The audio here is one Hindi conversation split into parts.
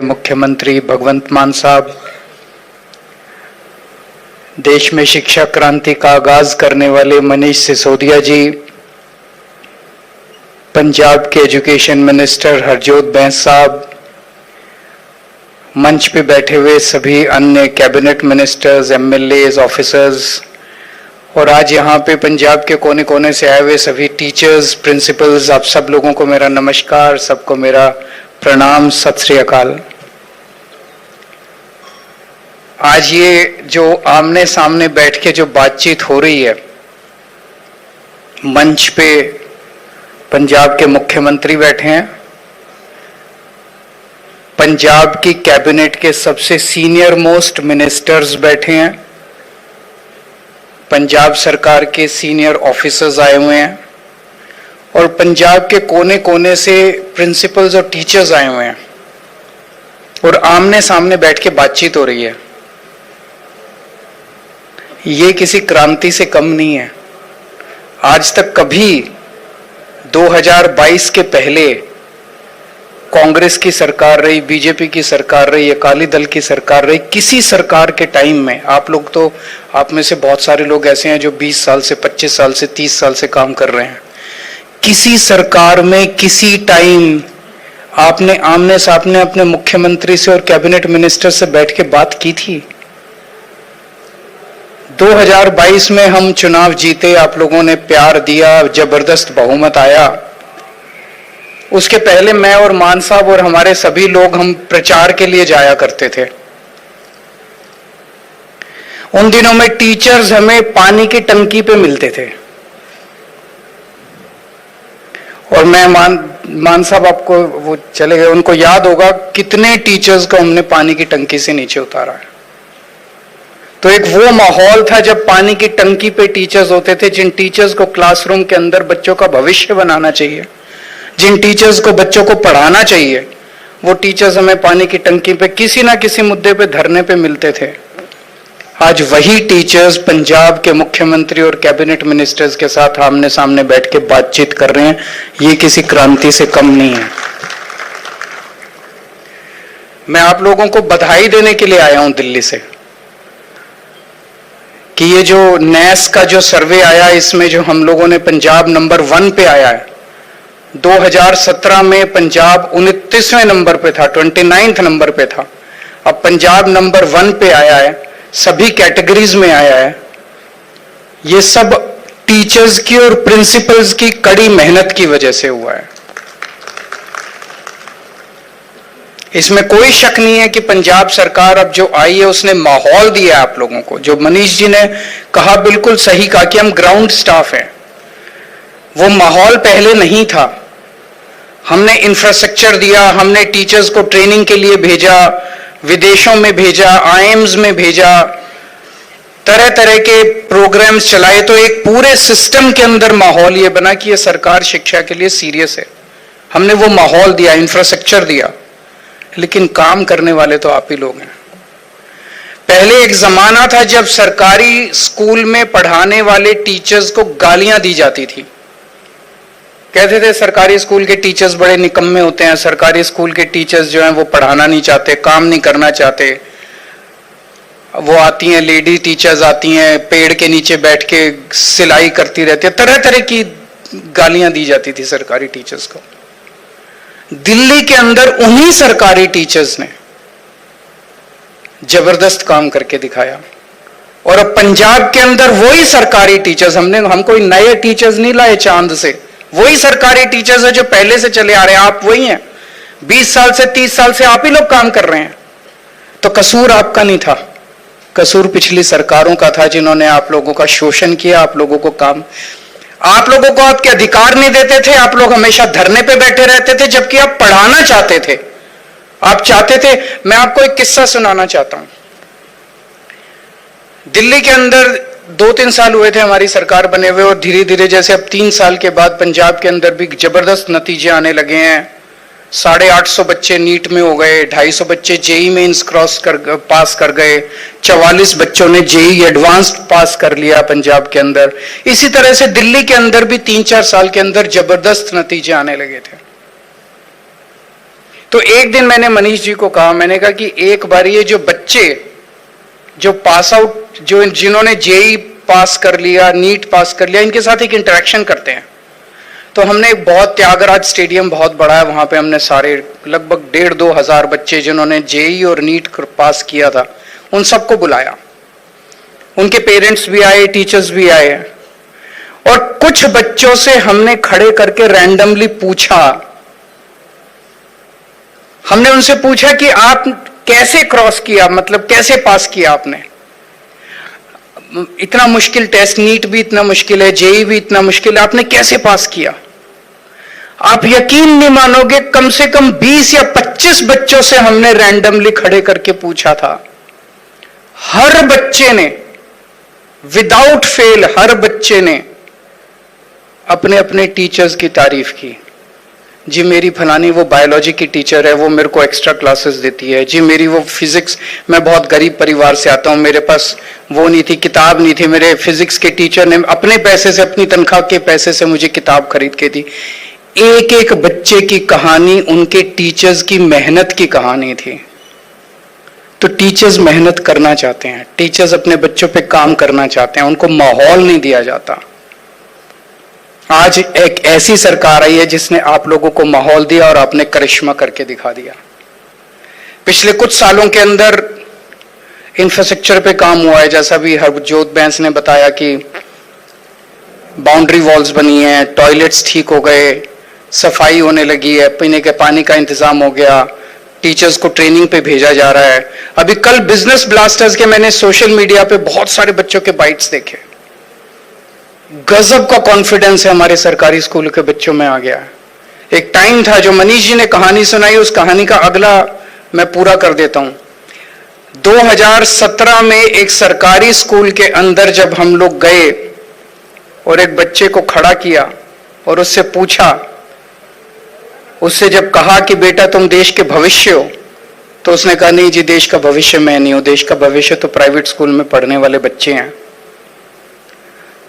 मुख्यमंत्री भगवंत मान साहब, देश में शिक्षा क्रांति का आगाज करने वाले मनीष सिसोदिया जी, पंजाब के एजुकेशन मिनिस्टर हरजोत बैंस साहब, मंच पे बैठे हुए सभी अन्य कैबिनेट मिनिस्टर्स, एमएलएज, ऑफिसर्स और आज यहाँ पे पंजाब के कोने कोने से आए हुए सभी टीचर्स, प्रिंसिपल्स, आप सब लोगों को मेरा नमस्कार, सबको मेरा प्रणाम, सत श्री अकाल। आज ये जो आमने सामने बैठ के जो बातचीत हो रही है, मंच पे पंजाब के मुख्यमंत्री बैठे हैं, पंजाब की कैबिनेट के सबसे सीनियर मोस्ट मिनिस्टर्स बैठे हैं, पंजाब सरकार के सीनियर ऑफिसर्स आए हुए हैं और पंजाब के कोने कोने से प्रिंसिपल्स और टीचर्स आए हुए हैं और आमने सामने बैठ के बातचीत हो रही है। ये किसी क्रांति से कम नहीं है। आज तक कभी 2022 के पहले कांग्रेस की सरकार रही, बीजेपी की सरकार रही, अकाली दल की सरकार रही, किसी सरकार के टाइम में आप में से बहुत सारे लोग ऐसे हैं जो 20 साल से, 25 साल से, 30 साल से काम कर रहे हैं। किसी सरकार में किसी टाइम आपने आमने सामने अपने मुख्यमंत्री से और कैबिनेट मिनिस्टर से बैठ के बात की थी? 2022 में हम चुनाव जीते, आप लोगों ने प्यार दिया, जबरदस्त बहुमत आया। उसके पहले मैं और मान साहब और हमारे सभी लोग हम प्रचार के लिए जाया करते थे। उन दिनों में टीचर्स हमें पानी की टंकी पे मिलते थे और मैं मान साहब आपको वो चले गए, उनको याद होगा कितने टीचर्स को हमने पानी की टंकी से नीचे उतारा है। तो एक वो माहौल था जब पानी की टंकी पे टीचर्स होते थे, जिन टीचर्स को क्लासरूम के अंदर बच्चों का भविष्य बनाना चाहिए, जिन टीचर्स को बच्चों को पढ़ाना चाहिए, वो टीचर्स हमें पानी की टंकी पे किसी ना किसी मुद्दे पे धरने पे मिलते थे। आज वही टीचर्स पंजाब के मुख्यमंत्री और कैबिनेट मिनिस्टर्स के साथ आमने सामने बैठ के बातचीत कर रहे हैं। ये किसी क्रांति से कम नहीं है। मैं आप लोगों को बधाई देने के लिए आया हूं दिल्ली से कि ये जो नैस का जो सर्वे आया, इसमें जो हम लोगों ने पंजाब नंबर 1 पे आया है। 2017 में पंजाब 29वें नंबर पे था, 29th नंबर पे था। अब पंजाब नंबर 1 पे आया है, सभी कैटेगरीज में आया है। ये सब टीचर्स की और प्रिंसिपल्स की कड़ी मेहनत की वजह से हुआ है। इसमें कोई शक नहीं है कि पंजाब सरकार अब जो आई है उसने माहौल दिया है आप लोगों को। जो मनीष जी ने कहा, बिल्कुल सही कहा कि हम ग्राउंड स्टाफ हैं। वो माहौल पहले नहीं था। हमने इंफ्रास्ट्रक्चर दिया, हमने टीचर्स को ट्रेनिंग के लिए भेजा, विदेशों में भेजा, आईएम्स में भेजा, तरह तरह के प्रोग्राम्स चलाए। तो एक पूरे सिस्टम के अंदर माहौल ये बना कि ये सरकार शिक्षा के लिए सीरियस है। हमने वो माहौल दिया, इंफ्रास्ट्रक्चर दिया, लेकिन काम करने वाले तो आप ही लोग हैं। पहले एक जमाना था जब सरकारी स्कूल में पढ़ाने वाले टीचर्स को गालियां दी जाती थी। कहते थे सरकारी स्कूल के टीचर्स बड़े निकम्मे होते हैं, सरकारी स्कूल के टीचर्स जो हैं वो पढ़ाना नहीं चाहते, काम नहीं करना चाहते। वो आती हैं, लेडी टीचर्स आती हैं, पेड़ के नीचे बैठ के सिलाई करती रहती है, तरह तरह की गालियां दी जाती थी सरकारी टीचर्स को। दिल्ली के अंदर उन्हीं सरकारी टीचर्स ने जबरदस्त काम करके दिखाया और अब पंजाब के अंदर वही सरकारी टीचर्स, हम कोई नए टीचर्स नहीं लाए चांद से, वही सरकारी टीचर्स है जो पहले से चले आ रहे हैं। आप वही हैं, 20 साल से, 30 साल से आप ही लोग काम कर रहे हैं। तो कसूर आपका नहीं था, कसूर पिछली सरकारों का था जिन्होंने आप लोगों का शोषण किया, आप लोगों को आपके अधिकार नहीं देते थे। आप लोग हमेशा धरने पे बैठे रहते थे, जबकि आप पढ़ाना चाहते थे, आप चाहते थे। मैं आपको एक किस्सा सुनाना चाहता हूं। दिल्ली के अंदर 2-3 साल हुए थे हमारी सरकार बने हुए और धीरे धीरे जैसे अब 3 साल के बाद पंजाब के अंदर भी जबरदस्त नतीजे आने लगे हैं। 850 बच्चे नीट में हो गए, 250 बच्चे जेई मेंस पास कर गए, 44 बच्चों ने जेई एडवांस्ड पास कर लिया पंजाब के अंदर। इसी तरह से दिल्ली के अंदर भी 3-4 साल के अंदर जबरदस्त नतीजे आने लगे थे। तो एक दिन मैंने मनीष जी को कहा, मैंने कहा कि एक बार ये जो बच्चे जो पास आउट, जो जिन्होंने जेई पास कर लिया, नीट पास कर लिया, इनके साथ एक इंटरेक्शन करते हैं। तो हमने एक बहुत, त्यागराज स्टेडियम बहुत बड़ा है, वहां पे हमने सारे लगभग 1,500-2 हजार बच्चे जिन्होंने जेई और नीट पास किया था, उन सबको बुलाया। उनके पेरेंट्स भी आए, टीचर्स भी आए, और कुछ बच्चों से हमने खड़े करके रैंडमली पूछा, हमने उनसे पूछा कि आप कैसे क्रॉस किया, मतलब कैसे पास किया आपने, इतना मुश्किल टेस्ट, नीट भी इतना मुश्किल है, जेई भी इतना मुश्किल है, आपने कैसे पास किया? आप यकीन नहीं मानोगे, कम से कम 20 या 25 बच्चों से हमने रैंडमली खड़े करके पूछा था। हर बच्चे ने विदाउट फेल, हर बच्चे ने अपने अपने टीचर्स की तारीफ की। जी मेरी फलानी वो बायोलॉजी की टीचर है, वो मेरे को एक्स्ट्रा क्लासेस देती है। जी मेरी वो फिजिक्स, मैं बहुत गरीब परिवार से आता हूँ, मेरे पास वो नहीं थी, किताब नहीं थी, मेरे फिजिक्स के टीचर ने अपने पैसे से, अपनी तनख्वाह के पैसे से मुझे किताब खरीद के दी। एक एक बच्चे की कहानी उनके टीचर्स की मेहनत की कहानी थी। तो टीचर्स मेहनत करना चाहते हैं, टीचर्स अपने बच्चों पे काम करना चाहते हैं, उनको माहौल नहीं दिया जाता। आज एक ऐसी सरकार आई है जिसने आप लोगों को माहौल दिया और आपने करिश्मा करके दिखा दिया। पिछले कुछ सालों के अंदर इंफ्रास्ट्रक्चर पे काम हुआ है, जैसा भी हरजोत बैंस ने बताया कि बाउंड्री वॉल्स बनी है, टॉयलेट्स ठीक हो गए, सफाई होने लगी है, पीने के पानी का इंतजाम हो गया, टीचर्स को ट्रेनिंग पे भेजा जा रहा है। अभी कल बिजनेस ब्लास्टर्स के मैंने सोशल मीडिया पे बहुत सारे बच्चों के बाइट्स देखे। गजब का कॉन्फिडेंस है हमारे सरकारी स्कूल के बच्चों में आ गया है। एक टाइम था, जो मनीष जी ने कहानी सुनाई, उस कहानी का अगला मैं पूरा कर देता हूं। 2017 में एक सरकारी स्कूल के अंदर जब हम लोग गए और एक बच्चे को खड़ा किया और उससे पूछा, उससे जब कहा कि बेटा तुम देश के भविष्य हो, तो उसने कहा नहीं जी, देश का भविष्य मैं नहीं हूं, देश का भविष्य तो प्राइवेट स्कूल में पढ़ने वाले बच्चे हैं।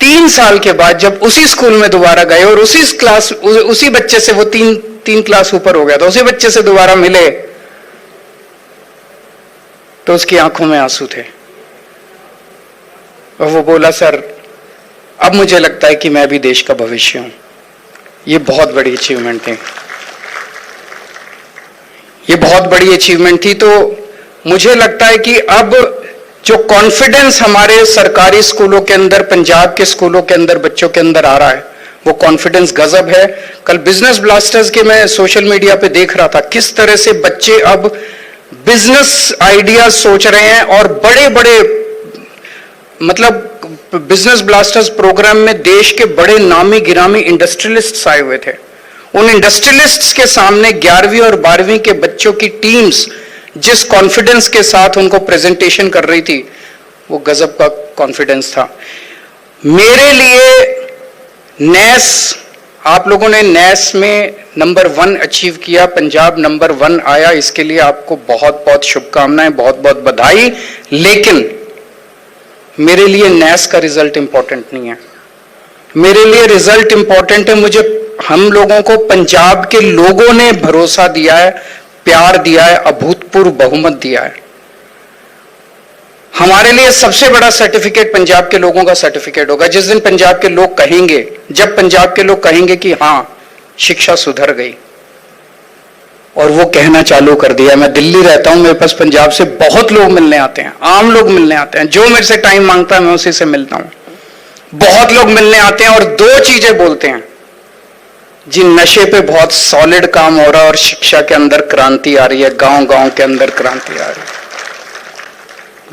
3 साल के बाद जब उसी स्कूल में दोबारा गए और उसी बच्चे से, वो तीन क्लास ऊपर हो गया था, उसी बच्चे से दोबारा मिले, तो उसकी आंखों में आंसू थे और वो बोला, सर अब मुझे लगता है कि मैं भी देश का भविष्य हूं। ये बहुत बड़ी अचीवमेंट थी, ये बहुत बड़ी अचीवमेंट थी। तो मुझे लगता है कि अब जो कॉन्फिडेंस हमारे सरकारी स्कूलों के अंदर, पंजाब के स्कूलों के अंदर बच्चों के अंदर आ रहा है, वो कॉन्फिडेंस गजब है। कल बिजनेस ब्लास्टर्स के मैं सोशल मीडिया पे देख रहा था किस तरह से बच्चे अब बिजनेस आइडियाज सोच रहे हैं, और बड़े बड़े, मतलब बिजनेस ब्लास्टर्स प्रोग्राम में देश के बड़े नामी गिरामी इंडस्ट्रियलिस्ट्स आए हुए थे। उन इंडस्ट्रियलिस्ट्स के सामने 11वीं और 12वीं के बच्चों की टीम्स जिस कॉन्फिडेंस के साथ उनको प्रेजेंटेशन कर रही थी, वो गजब का कॉन्फिडेंस था। मेरे लिए नैस, आप लोगों ने नैस में नंबर 1 अचीव किया, पंजाब नंबर 1 आया, इसके लिए आपको बहुत बहुत शुभकामनाएं, बहुत बहुत बधाई। लेकिन मेरे लिए नैस का रिजल्ट इंपॉर्टेंट नहीं है, मेरे लिए रिजल्ट इंपॉर्टेंट है, मुझे, हम लोगों को पंजाब के लोगों ने भरोसा दिया है, प्यार दिया है, अभूतपूर्व बहुमत दिया है। हमारे लिए सबसे बड़ा सर्टिफिकेट पंजाब के लोगों का सर्टिफिकेट होगा जिस दिन पंजाब के लोग कहेंगे, जब पंजाब के लोग कहेंगे कि हां शिक्षा सुधर गई, और वो कहना चालू कर दिया। मैं दिल्ली रहता हूं, मेरे पास पंजाब से बहुत लोग मिलने आते हैं, आम लोग मिलने आते हैं, जो मेरे से टाइम मांगता है मैं उसी से मिलता हूं। बहुत लोग मिलने आते हैं और 2 चीजें बोलते हैं, जी नशे पे बहुत सॉलिड काम हो रहा है और शिक्षा के अंदर क्रांति आ रही है, गांव गांव के अंदर क्रांति आ रही है।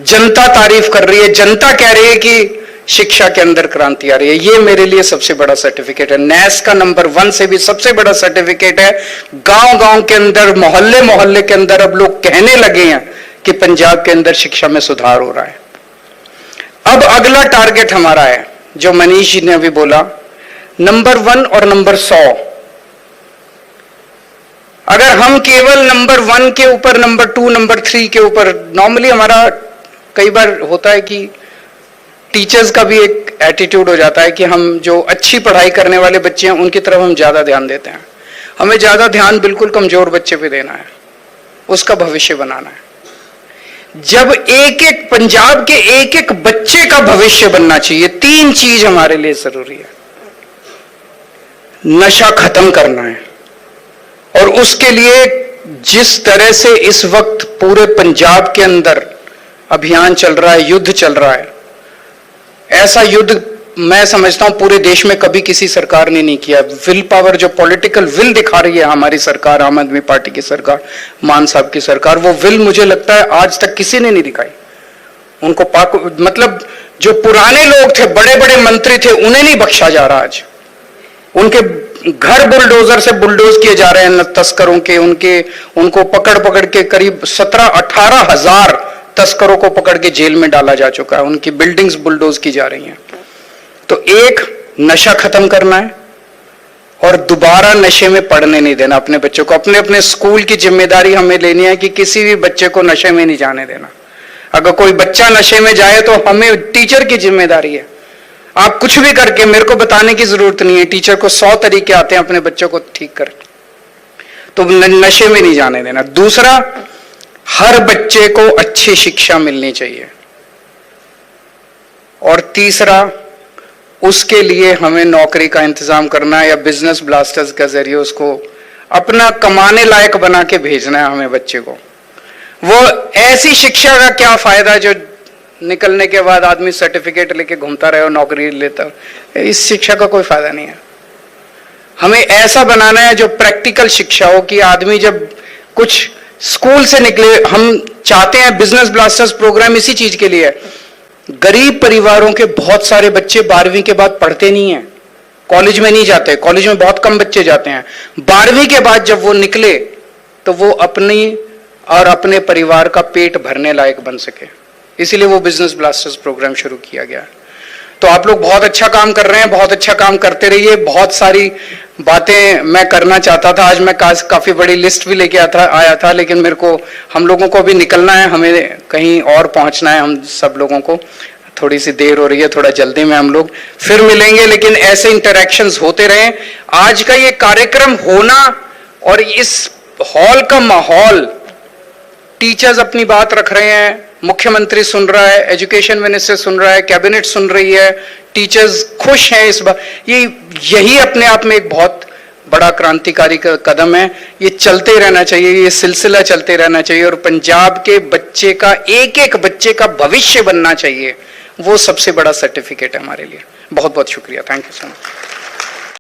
जनता तारीफ कर रही है, जनता कह रही है कि शिक्षा के अंदर क्रांति आ रही है। ये मेरे लिए सबसे बड़ा सर्टिफिकेट है। नैस का नंबर 1 से भी सबसे बड़ा सर्टिफिकेट है। गांव गांव के अंदर, मोहल्ले मोहल्ले के अंदर अब लोग कहने लगे हैं कि पंजाब के अंदर शिक्षा में सुधार हो रहा है। अब अगला टारगेट हमारा है, जो मनीष जी ने अभी बोला, नंबर 1 और नंबर 100। अगर हम केवल नंबर 1 के ऊपर, नंबर 2, नंबर 3 के ऊपर, नॉर्मली हमारा कई बार होता है कि टीचर्स का भी एक एटीट्यूड हो जाता है कि हम जो अच्छी पढ़ाई करने वाले बच्चे हैं उनकी तरफ हम ज्यादा ध्यान देते हैं। हमें ज्यादा ध्यान बिल्कुल कमजोर बच्चे पे देना है, उसका भविष्य बनाना है। जब एक एक पंजाब के एक एक बच्चे का भविष्य बनना चाहिए, 3 चीज हमारे लिए जरूरी है। नशा खत्म करना है, और उसके लिए जिस तरह से इस वक्त पूरे पंजाब के अंदर अभियान चल रहा है, युद्ध चल रहा है, ऐसा युद्ध मैं समझता हूं पूरे देश में कभी किसी सरकार ने नहीं किया। विल पावर, जो पॉलिटिकल विल दिखा रही है हमारी सरकार, आम आदमी पार्टी की सरकार, मान साहब की सरकार, वो विल मुझे लगता है आज तक किसी ने नहीं दिखाई। उनको मतलब जो पुराने लोग थे, बड़े बड़े मंत्री थे, उन्हें नहीं बख्शा जा रहा आज। उनके घर बुलडोजर से बुलडोज किए जा रहे हैं तस्करों के, उनको पकड़ पकड़ के करीब 17-18 हजार तस्करों को पकड़ के जेल में डाला जा चुका है। उनकी बिल्डिंग्स बुलडोज की जा रही हैं। तो एक, नशा खत्म करना है, और दोबारा नशे में पढ़ने नहीं देना अपने बच्चों को। अपने अपने स्कूल की जिम्मेदारी हमें लेनी है कि किसी भी बच्चे को नशे में नहीं जाने देना। अगर कोई बच्चा नशे में जाए तो हमें, टीचर की जिम्मेदारी है। आप कुछ भी करके, मेरे को बताने की जरूरत नहीं है, टीचर को 100 तरीके आते हैं अपने बच्चों को ठीक कर, तो नशे में नहीं जाने देना। दूसरा, हर बच्चे को अच्छी शिक्षा मिलनी चाहिए। और तीसरा, उसके लिए हमें नौकरी का इंतजाम करना है, या बिजनेस ब्लास्टर्स के जरिए उसको अपना कमाने लायक बना के भेजना है हमें बच्चे को। वो ऐसी शिक्षा का क्या फायदा जो निकलने के बाद आदमी सर्टिफिकेट लेके घूमता रहे और नौकरी लेता, इस शिक्षा का कोई फायदा नहीं है। हमें ऐसा बनाना है जो प्रैक्टिकल शिक्षा हो, कि आदमी जब कुछ स्कूल से निकले, हम चाहते हैं बिजनेस ब्लास्टर्स प्रोग्राम इसी चीज के लिए है। गरीब परिवारों के बहुत सारे बच्चे 12वीं के बाद पढ़ते नहीं हैं, कॉलेज में नहीं जाते, कॉलेज में बहुत कम बच्चे जाते हैं। 12वीं के बाद जब वो निकले तो वो अपनी और अपने परिवार का पेट भरने लायक बन सके, इसीलिए वो बिजनेस ब्लास्टर्स प्रोग्राम शुरू किया गया। तो आप लोग बहुत अच्छा काम कर रहे हैं, बहुत अच्छा काम करते रहिए। बहुत सारी बातें मैं करना चाहता था, आज मैं काफी बड़ी लिस्ट भी लेके आया था, लेकिन मेरे को, हम लोगों को अभी निकलना है, हमें कहीं और पहुंचना है। हम सब लोगों को थोड़ी सी देर हो रही है, थोड़ा जल्दी में हम लोग फिर मिलेंगे, लेकिन ऐसे इंटरेक्शंस होते रहे। आज का ये कार्यक्रम होना और इस हॉल का माहौल, टीचर्स अपनी बात रख रहे हैं, मुख्यमंत्री सुन रहा है, एजुकेशन मिनिस्टर सुन रहा है, कैबिनेट सुन रही है, टीचर्स खुश हैं इस बार, यही अपने आप में एक बहुत बड़ा क्रांतिकारी कदम है। ये चलते रहना चाहिए, ये सिलसिला चलते रहना चाहिए, और पंजाब के बच्चे का, एक एक बच्चे का भविष्य बनना चाहिए। वो सबसे बड़ा सर्टिफिकेट है हमारे लिए। बहुत बहुत शुक्रिया, थैंक यू सो मच।